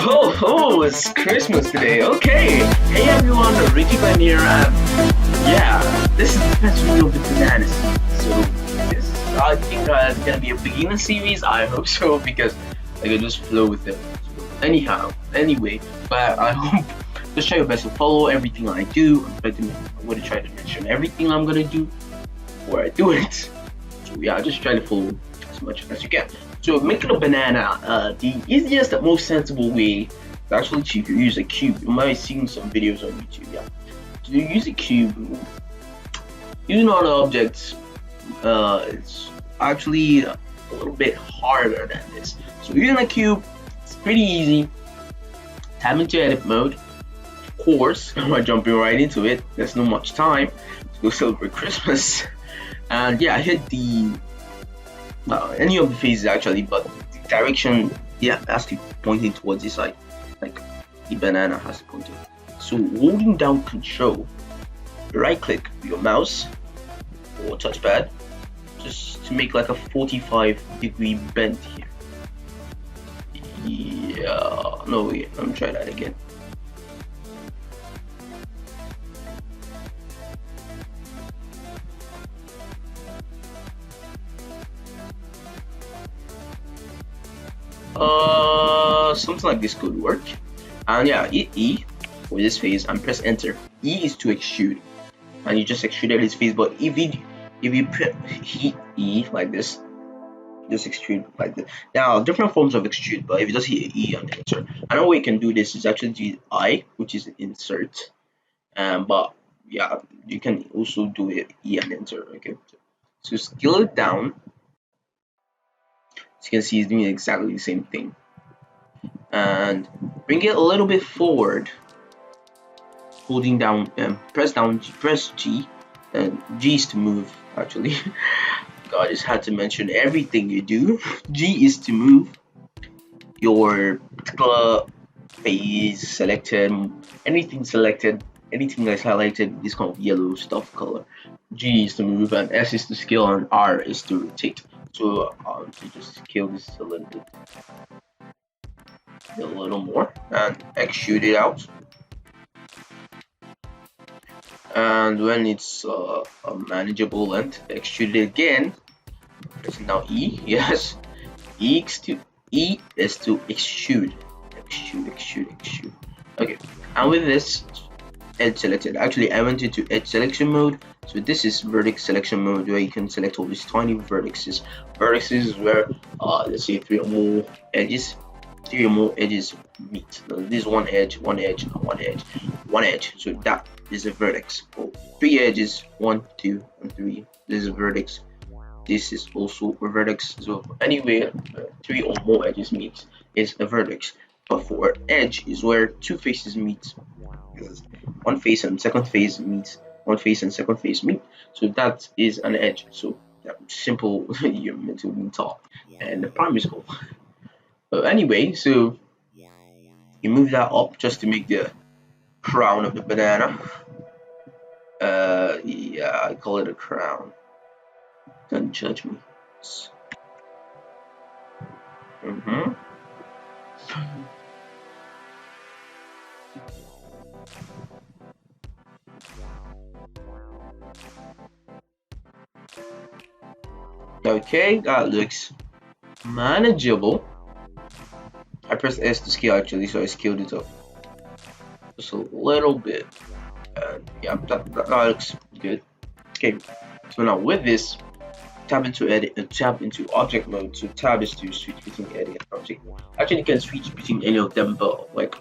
It's Christmas today. Okay. Hey everyone, Rigiblend here. Yeah, this is the first video of the bananas. So this, I think, gonna be a beginner series. I hope so because I can just flow with it. So, anyway, but I hope just try your best to follow everything I do. I'm going to try to mention everything I'm gonna do before I do it. So yeah, just try to follow as much as you can. So making a banana, the easiest and most sensible way is actually to use a cube. You might have seen some videos on YouTube. Yeah, so you use a cube. Using other objects, it's actually a little bit harder than this. So using a cube, it's pretty easy. Tap into edit mode. Of course, I'm not jumping right into it. There's not much time to go celebrate Christmas. And yeah, I hit the any of the phases actually, but the direction, yeah, has to be pointing towards this side, like the banana has to point to. So holding down Control, right click your mouse or touchpad just to make like a 45-degree bend here. Yeah, no wait, let me try that again. Something like this could work. And yeah, hit E for this phase and press enter. E is to extrude, and you just extruded his face. But if you hit E like this, just extrude like this. Now different forms of extrude, but if you just hit E and enter, another way you can do this is actually use I, which is insert. But yeah, you can also do it E and enter. Okay, so scale it down. As you can see, it's doing exactly the same thing. And bring it a little bit forward, holding down, press G, and G is to move. Actually, God, I just had to mention everything you do. G is to move your particular phase selected, anything that's highlighted, this kind of yellow stuff color. G is to move, and S is to scale, and R is to rotate. So to just scale this a little more, and extrude it out. And when it's a manageable length, extrude it again. Press now E. Yes, E is to extrude. Okay, and with this edge selected, actually I went into edge selection mode. So this is vertex selection mode, where you can select all these tiny vertices. Vertices is where let's say three or more edges meet. Now, this is one edge, one edge. So that is a vertex. Oh, three edges, 1, 2, and 3. This is a vertex. This is also a vertex. So anywhere three or more edges meet is a vertex. But for edge is where two faces meet. One face and second face meets. One face and second face meet. So that is an edge. So that simple, you're meant to be taught and the primary school. Anyway, so you move that up just to make the crown of the banana. Yeah, I call it a crown. Don't judge me. Okay, that looks manageable. I pressed S to scale actually, so I scaled it up just a little bit. And yeah, that looks good. Okay, so now with this, tap into edit and tap into object mode. So tab is to switch between edit and object. Actually, you can switch between any of them, but like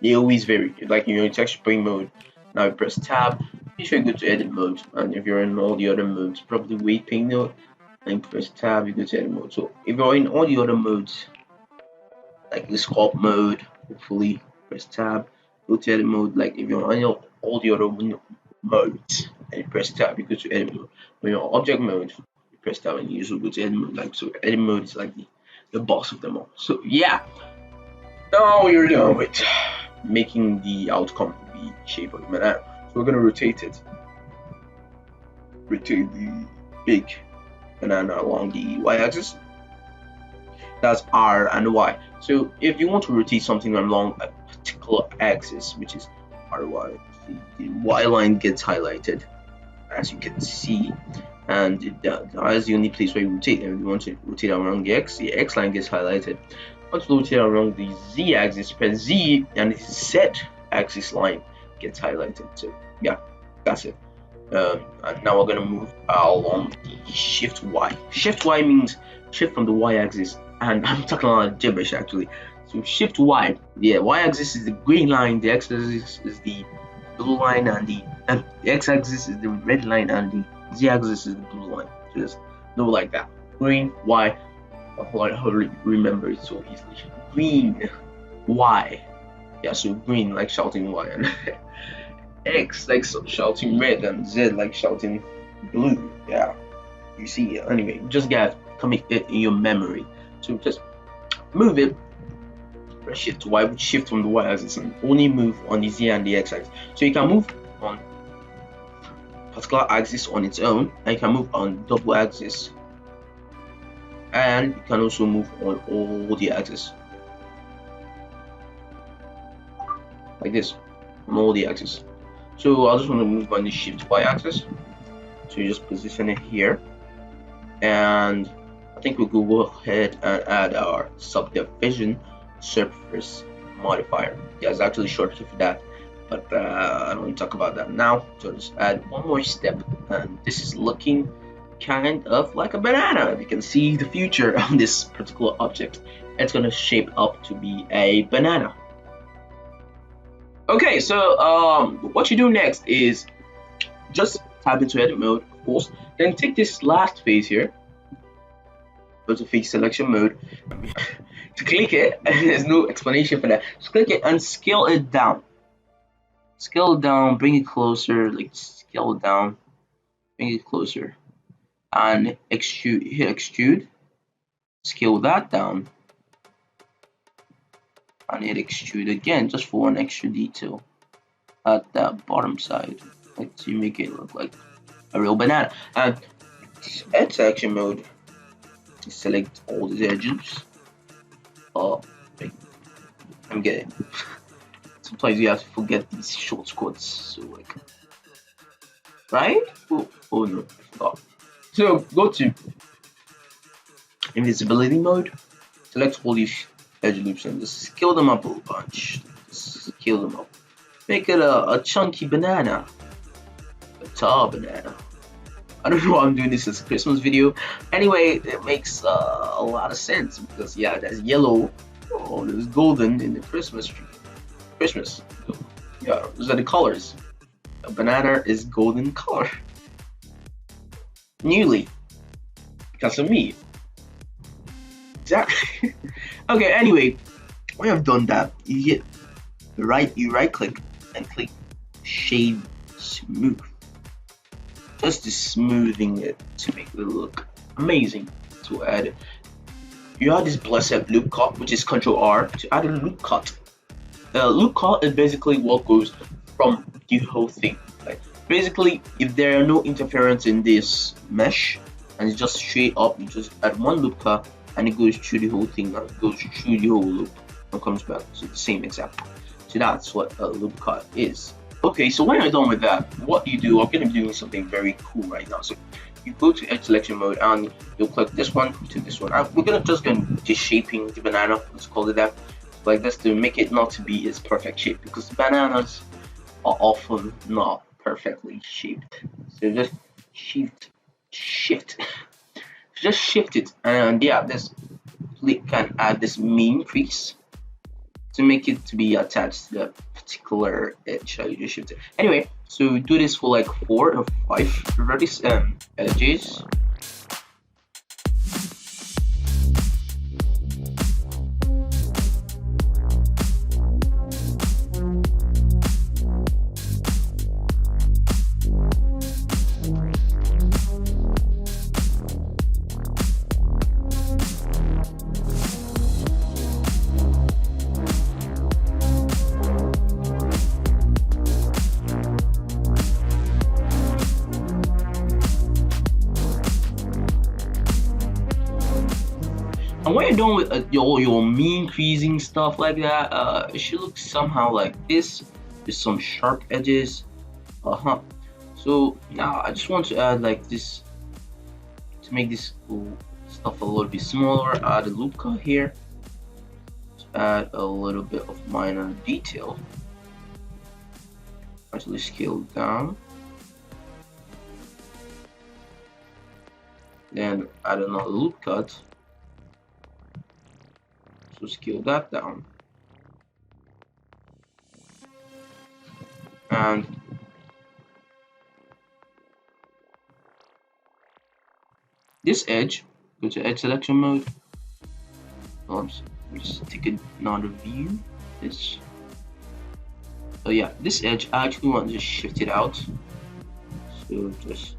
they always vary. Like in texture paint mode, now you press tab. Be sure you go to edit mode, and if you're in all the other modes, probably weight paint mode, and press tab, you go to edit mode. So if you're in all the other modes, like the sculpt mode, hopefully press tab, go to edit mode. Like if you're on all the other modes and you press tab, you go to edit mode. When you're on object mode, you press tab and you usually go to edit mode. Like so, edit mode is like the boss of them all. So yeah, now you're done with making the outcome the shape of the banana. So we're gonna rotate it. Rotate the big banana along the y-axis. That's R and Y. So if you want to rotate something along a particular axis, which is RY, the Y line gets highlighted, as you can see, and that is the only place where you rotate. And if you want to rotate around the X line gets highlighted. Want to rotate around the Z axis, press Z, and the Z axis line gets highlighted. So yeah, that's it. And now we're gonna move along the Shift Y. Shift Y means shift from the Y axis, and I'm talking a lot of gibberish actually. So Shift Y, yeah, Y axis is the green line, the X axis is the blue line, and the X axis is the red line, and the Z axis is the blue line. Just do like that. Green Y. I remember it so easily. Green Y. Yeah, so green like shouting Y, and X like shouting red, and Z like shouting blue. Yeah, you see. Anyway, just gotta commit it in your memory. So just move it. Press Shift Y, which shift from the Y axis, and only move on the Z and the X axis. So you can move on particular axis on its own, and you can move on double axis, and you can also move on all the axes like this, on all the axes. So I just want to move on the Shift Y axis, so you just position it here, and I think we'll go ahead and add our subdivision surface modifier. Yeah, it's actually shortcut for that, but I don't want to talk about that now. So just add one more step, and this is looking kind of like a banana. You can see the future on this particular object. It's gonna shape up to be a banana. Okay, so what you do next is just tap into edit mode, of course, then take this last phase here, go to face selection mode, to click it, there's no explanation for that, just click it and scale it down. Scale it down, bring it closer, like scale it down, bring it closer, and extrude, hit extrude, scale that down, and hit extrude again, just for an extra detail at that bottom side, like to make it look like a real banana. And edit selection mode, select all the edges. Oh, wait, I'm getting. Sometimes you have to forget these shortcuts, so like, right? Oh no, I forgot. So go to invisibility mode, select all these edge loops and just scale them up a bunch. Scale them up. Make it a chunky banana. A tall banana. I don't know why I'm doing this as a Christmas video. Anyway, it makes a lot of sense because yeah, there's yellow, oh, there's golden in the Christmas tree. Christmas. Yeah, those are the colors. A banana is golden color. Newly. Because of me. Exactly. Okay, anyway, when I've done that, you right click and click shade smooth. Just smoothing it to make it look amazing. To add, you add this blessed loop cut, which is Ctrl R to add a loop cut. Loop cut is basically what goes from the whole thing. Like basically, if there are no interference in this mesh and it's just straight up, you just add one loop cut and it goes through the whole thing, and goes through the whole loop and comes back to the same example. So that's what a loop cut is. Okay, so when you're done with that, what you do, I'm going to be doing something very cool right now. So you go to edge selection mode and you'll click this one to this one. We're going to just go to shaping the banana, let's call it that, like this, to make it not to be its perfect shape, because bananas are often not perfectly shaped. So just shift, just shift it, and yeah, this can add this mean crease to make it to be attached to the particular edge. You just shift it. Anyway, so do this for like 4 or 5 vertices edges. And when you're done with your mean creasing stuff like that, it should look somehow like this, with some sharp edges. So now I just want to add like this to make this stuff a little bit smaller. Add a loop cut here to add a little bit of minor detail. Actually scale down. Then add another loop cut. So scale that down. And this edge, go to edge selection mode. Oops, just take another view. This. So yeah, this edge I actually want to just shift it out. So just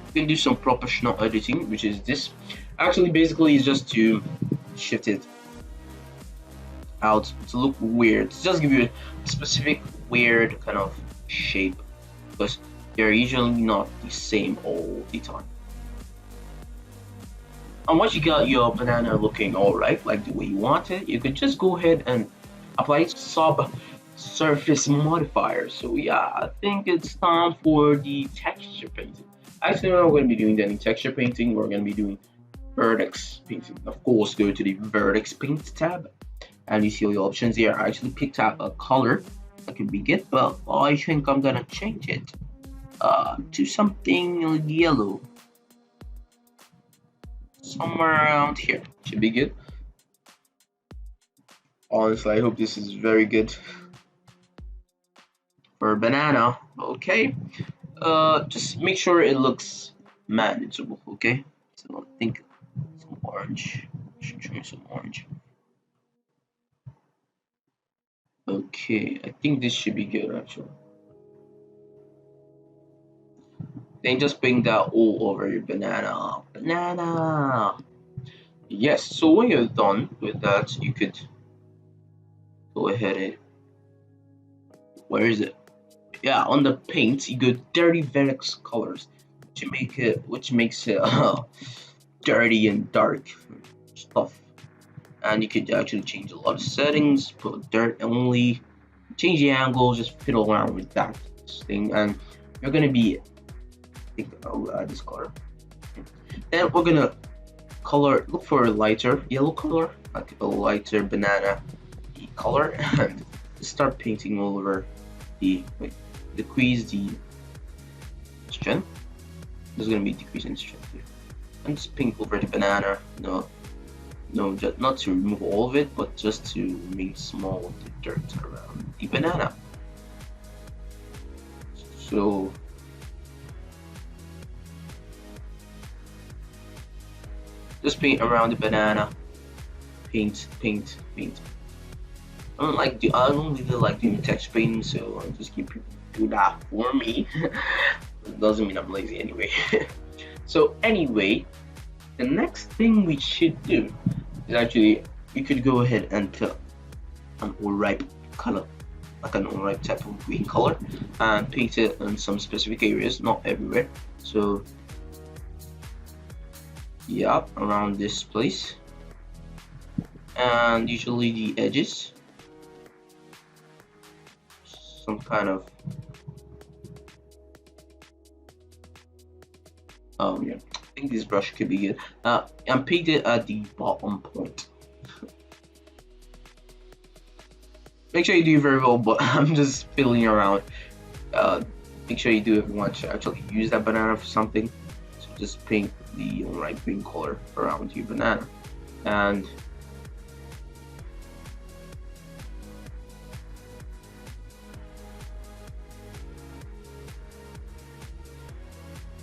you can do some proportional editing, which is this. Actually, basically, is just to shift it out to look weird. To just give you a specific weird kind of shape, because they're usually not the same all the time. And once you got your banana looking alright, like the way you want it, you could just go ahead and apply subsurface modifier. So yeah, I think it's time for the texture painting. Actually, we're not going to be doing any texture painting. We're going to be doing Vertex painting. Of course, go to the Vertex Paint tab, and you see all the options here. I actually picked out a color that could be good, but I think I'm gonna change it to something yellow. Somewhere around here should be good. Honestly, I hope this is very good for banana. Okay, just make sure it looks manageable. Okay, so I think some orange. Should try some orange. Okay, I think this should be good actually. Then just bring that all over your banana. Banana! Yes, so when you're done with that, you could go ahead and... Where is it? Yeah, on the paint, you go dirty Vertex colors, which makes it dirty and dark stuff. And you could actually change a lot of settings, put dirt only, change the angle, just fiddle around with that thing, and you're gonna be... I think I'll add this color. Then we're gonna look for a lighter yellow color, like a lighter banana color, and start painting all over decrease the strength. There's gonna be decreasing strength here, and just paint over the banana. No, just not to remove all of it, but just to make small the dirt around the banana. So just paint around the banana. Paint. I don't really like doing text painting, so I'll just keep do that for me. It doesn't mean I'm lazy anyway. So anyway, the next thing we should do is actually you could go ahead and put an all-ripe color, like an all-ripe type of green color, and paint it in some specific areas, not everywhere. So yeah, around this place, and usually the edges, some kind of yeah, I think this brush could be good. And paint it at the bottom point. Make sure you do very well, but I'm just fiddling around. Make sure you do it if you want to actually use that banana for something. So just paint the right green color around your banana, and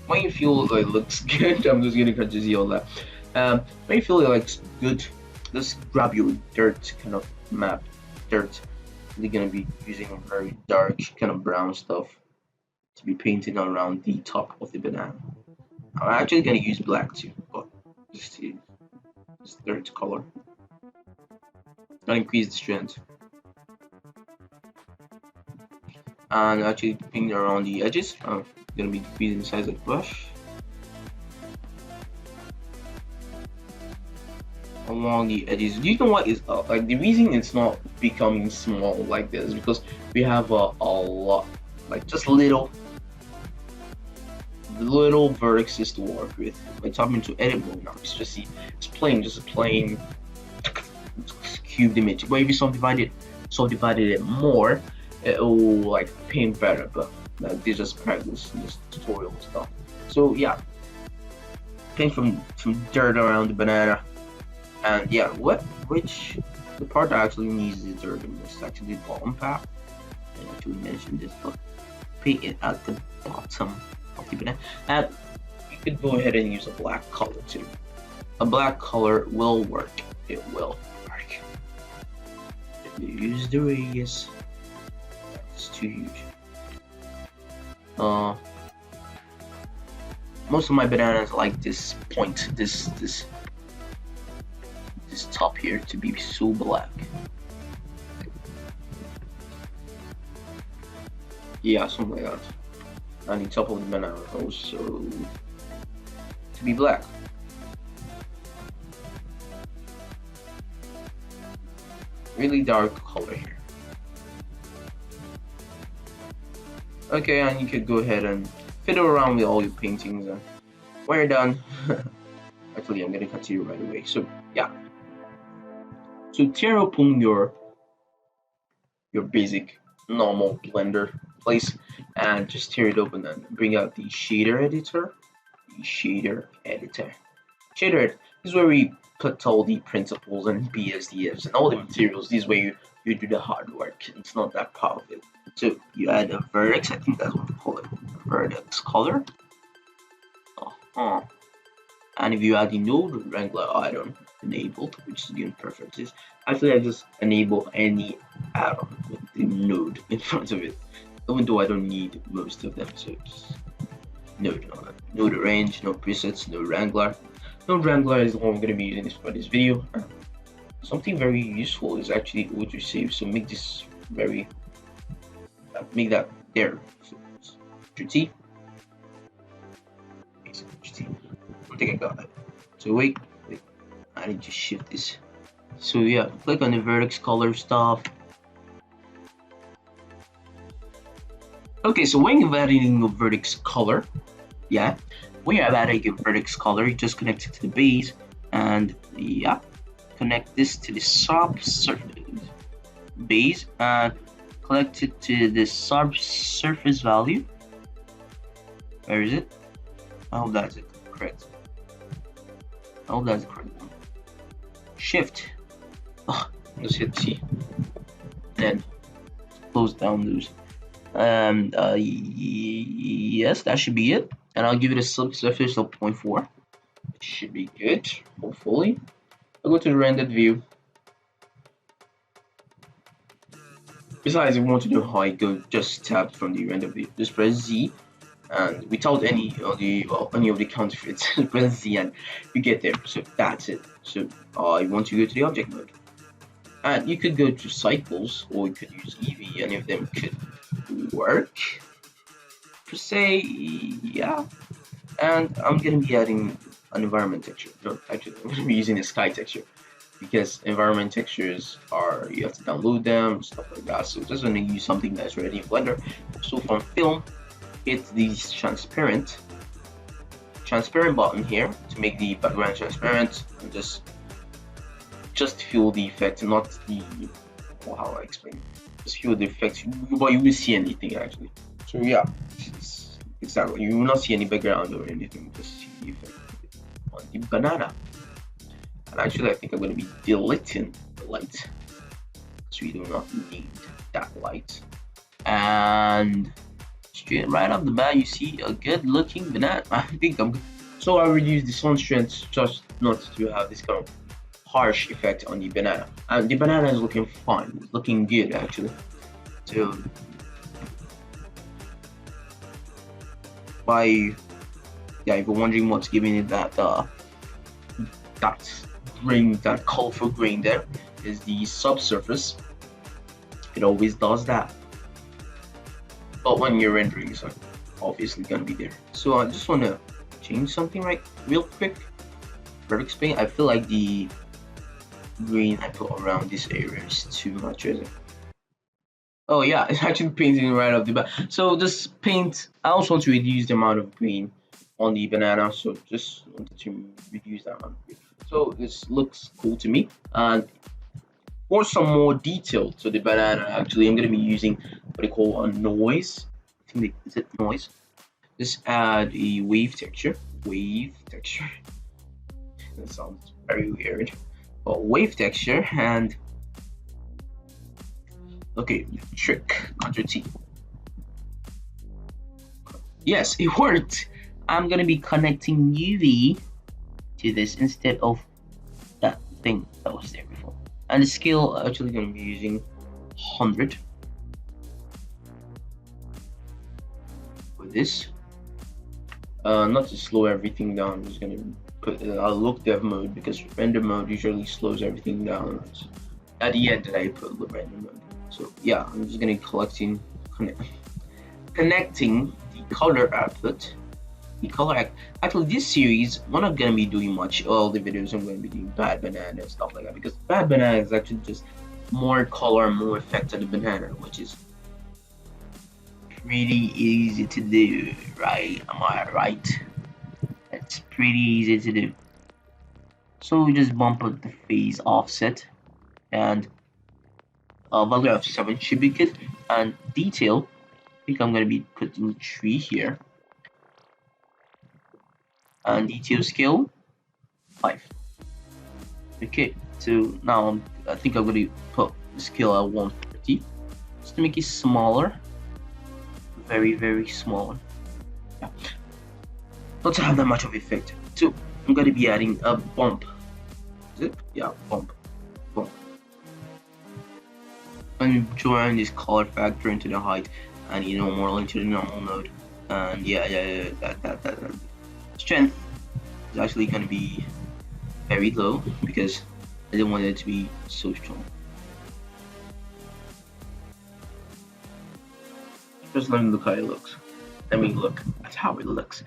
when you feel like it looks good, I'm just gonna cut to see all that. When you feel it looks good, just grab your dirt kind of map. Dirt. They're gonna be using a very dark kind of brown stuff to be painting around the top of the banana. I'm actually gonna use black too, but just to this dirt color. Gonna increase the strength. And actually paint around the edges. I'm gonna be decreasing the size of the brush. along the edges. Do you know what is like the reason it's not becoming small like this? Because we have a lot, like just little vertices to work with. Like talking to edit mode now, it's plain, just a plain cubed image. But if you subdivided it more, it will like paint better. But like this just practice, just tutorial stuff. So yeah, paint some dirt around the banana, and yeah, which the part that actually needs the dirt the most, actually the bottom part. I actually mentioned this, but paint it at the bottom of the banana, and you could go ahead and use a black color too. A black color will work. It will work. If you use the radius, it's too huge. Most of my bananas like this point, this top here to be so black. Yeah, something like that. And the top of the banana also to be black. Really dark color here. Okay, and you could go ahead and fiddle around with all your paintings, and when you're done, actually I'm gonna continue right away. So yeah, so tear open your basic normal blender place and just tear it open and bring out the shader editor. Shader is where we put all the principles and BSDFs and all the materials. This way you do the hard work. It's not that part of it. So you add a vertex, I think that's what we call it, vertex color. And if you add the node wrangler item enabled, which is again perfect, actually I just enable any add-on with the node in front of it, even though I don't need most of them. So just node range, node presets, node wrangler. Node wrangler is the one I'm going to be using for this video. Something very useful is actually autosave. So make this very make that there. So GT. I think I got it. So wait, I need to shift this. So yeah, click on the vertex color stuff. Okay, so when you're adding a vertex color, yeah, when you're adding a vertex color, you just connect it to the base, and yeah, connect this to the subsurface base, and connect it to the subsurface value. Where is it? I hope that's it. Correct. I hope that's the correct one. Shift. Let's hit T. Then close down those. Yes, that should be it. And I'll give it a subsurface of 0.4. It should be good, hopefully. I'll go to the rendered view. Besides, if you want to know how I go, just tap from the render view. Just press Z, and without any of the counterfeits, press Z and you get there. So that's it. So you want to go to the object mode, and you could go to cycles, or you could use Eevee. Any of them could work per se. Yeah. And I'm gonna be adding an environment texture. No, actually, I'm gonna be using a sky texture, because environment textures you have to download them, stuff like that. So just gonna use something that's already in Blender. So from film, hit the transparent button here to make the background transparent, and just feel the effect, not the how I explain. Just feel the effect, but you will see anything actually. So yeah, exactly. You will not see any background or anything. Just see the effect on the banana. And actually, I think I'm going to be deleting the light, so we do not need that light. And straight right off the bat, you see a good-looking banana. I think I'm good. So I reduce the sun strength just not to have this kind of harsh effect on the banana. And the banana is looking fine. It's looking good actually. So if you're wondering what's giving it that grain, that colorful grain, there is the subsurface. It always does that, but when you're rendering, it's obviously gonna be there. So I just want to change something real quick. Vertex Paint, I feel like the green I put around this area is too much, is it? Oh yeah, it's actually painting right off the bat. So this paint, I also want to reduce the amount of green on the banana. So just wanted to reduce that amount of green. So this looks cool to me. And for some more detail to the banana, actually, I'm going to be using what they call a noise. I think is it noise? Just add a wave texture. Wave texture. That sounds very weird. But wave texture and okay, trick, Ctrl T. Yes, it worked. I'm gonna be connecting UV to this instead of that thing that was there before. And the scale actually gonna be using 100 for this. Not to slow everything down. I'm just gonna put a look dev mode because render mode usually slows everything down. At the end, I put the render mode. So yeah, I'm just gonna connecting the color output. The color actually this series we're not gonna be doing much. All the videos I'm gonna be doing bad banana and stuff like that because bad banana is actually just more color, more effect on the banana, which is pretty easy to do, right? Am I right? It's pretty easy to do. So we just bump up the phase offset and value of 7 should be good. And detail, I think I'm gonna be putting 3 here. And detail scale 5. Okay, so now I think I'm gonna put the scale at 130 just to make it smaller. Very smaller. Yeah. Not to have that much of effect. So I'm gonna be adding a bump. Is it? Yeah, bump. And join this color factor into the height and more into the normal mode. And yeah, that. Strength is actually gonna be very low because I didn't want it to be so strong. Just let me look how it looks. Let me look at how it looks.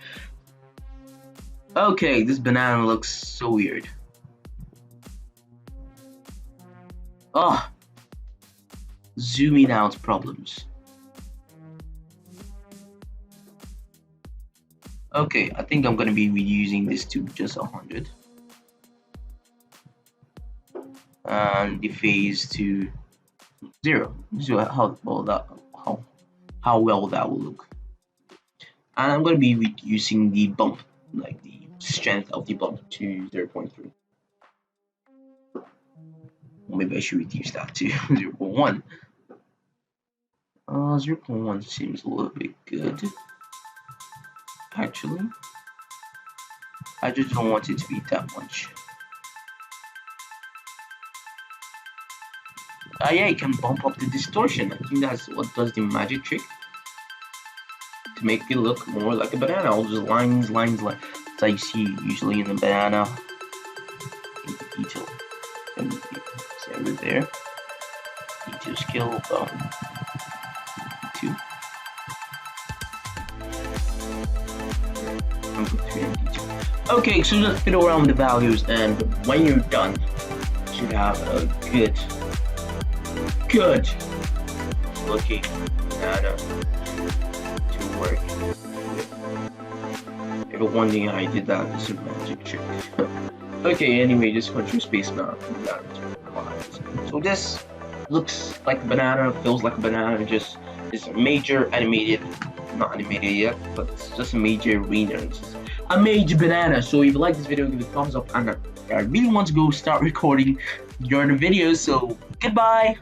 Okay, this banana looks so weird. Oh, zooming out problems. Okay, I think I'm gonna be reducing this to just 100. And the phase to 0. So how well that will look. And I'm going to be reducing the bump, like the strength of the bump to 0.3. Maybe I should reduce that to 0.1. 0.1 seems a little bit good. Actually, I just don't want it to be that much. Yeah, you can bump up the distortion. I think that's what does the magic trick to make it look more like a banana. All those lines. That's how you see usually in the banana. Detail. And same with there. Detail scale 2. Okay, so just fiddle around with the values, and when you're done, you should have a good looking banana to work with. If you're wondering how I did that, it's a magic trick. Okay, anyway, just control space now. So this looks like a banana, feels like a banana, just it's a major animated, not animated yet, but it's just a major arena. It's just a major banana. So if you like this video, give it a thumbs up, and I really want to go start recording during the video. So goodbye.